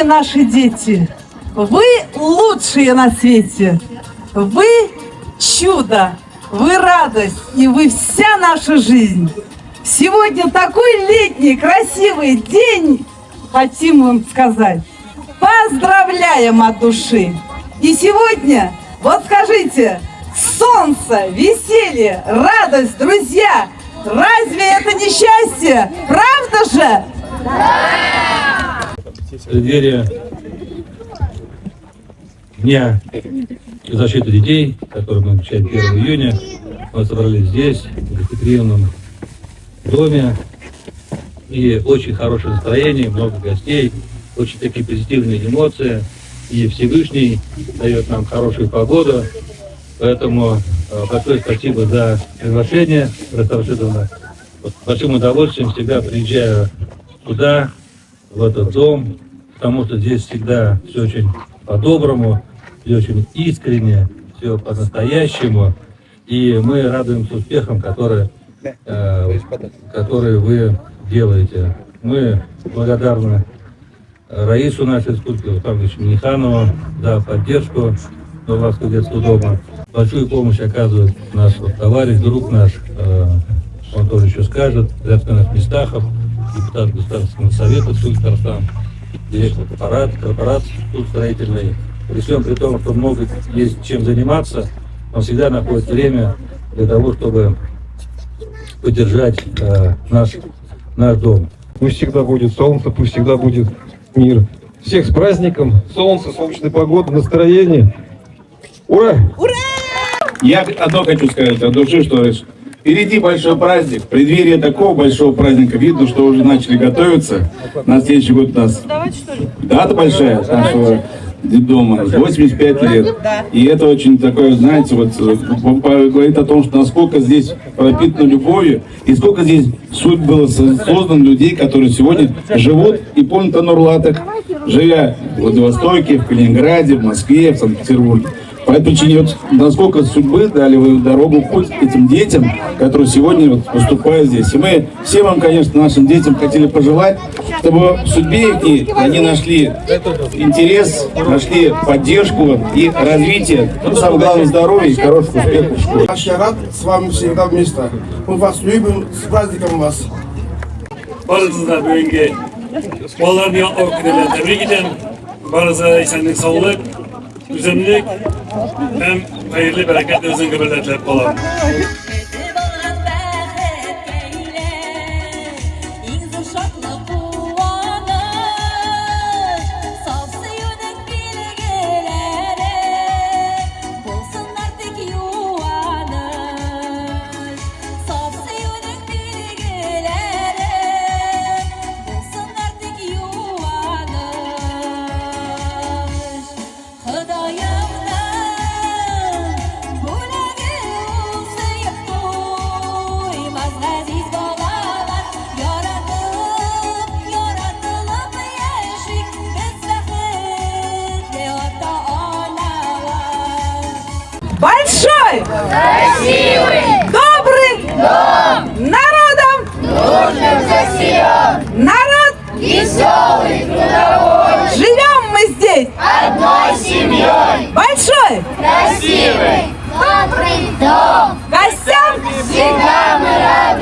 Дорогие наши дети, вы лучшие на свете, вы чудо, вы радость и вы вся наша жизнь. Сегодня такой летний красивый день, хотим вам сказать, поздравляем от души. И сегодня, вот скажите, солнце, веселье, радость, друзья, разве это не счастье? Правда же? В преддверии Дня защиты детей, который мы отмечаем 1 июня, мы собрались здесь, в гостеприимном доме, и очень хорошее настроение, много гостей, очень такие позитивные эмоции, и Всевышний дает нам хорошую погоду, поэтому большое спасибо за приглашение, Растамшидовна. Вот, с большим удовольствием всегда приезжаю туда, в этот дом, потому что здесь всегда все очень по-доброму, все очень искренне, все по-настоящему, и мы радуемся успехам, которые вы делаете. Мы благодарны Раису нашей скульптуры, Павловичу Миниханову, за поддержку Новославского детского дома. Большую помощь оказывает наш товарищ, друг наш, он тоже еще скажет, Ряпканов Мистахов, депутат Государственного совета Татарстана, директор корпорации строительной. При всем при том, что много есть чем заниматься, он всегда находит время для того, чтобы поддержать наш дом. Пусть всегда будет солнце, пусть всегда будет мир. Всех с праздником, солнце, солнечная погода, настроение. Ура! Ура! Я одно хочу сказать от души, что впереди большой праздник. В преддверии такого большого праздника видно, что уже начали готовиться. На следующий год у нас дата большая нашего детдома, 85 лет. И это очень такое, знаете, вот говорит о том, что насколько здесь пропитано любовью, и сколько здесь суть было создано людей, которые сегодня живут и помнят о Нурлатах, живя в Владивостоке, в Калининграде, в Москве, в Санкт-Петербурге. По этой причине, вот, насколько судьбы дали вы дорогу, путь этим детям, которые сегодня вот поступают здесь. И мы всем вам, конечно, нашим детям хотели пожелать, чтобы в судьбе их они нашли интерес, нашли поддержку и развитие, ну, самое главное, здоровье и хороших успехов в школе. Я рад с вами всегда вместе. Мы вас любим, с праздником вас. Barınızda bugünkü ballarını yapmak üzere tebrik ederim. Barınıza esenlik, sağlık, düzenlilik hem hayırlı, bereketli uzun ömürler dilep olalım. Большой, красивый, добрый дом, народом дружным засиян, народ веселый, трудовой, живем мы здесь одной семьей, большой, красивый, добрый дом, гостям всегда мы рады.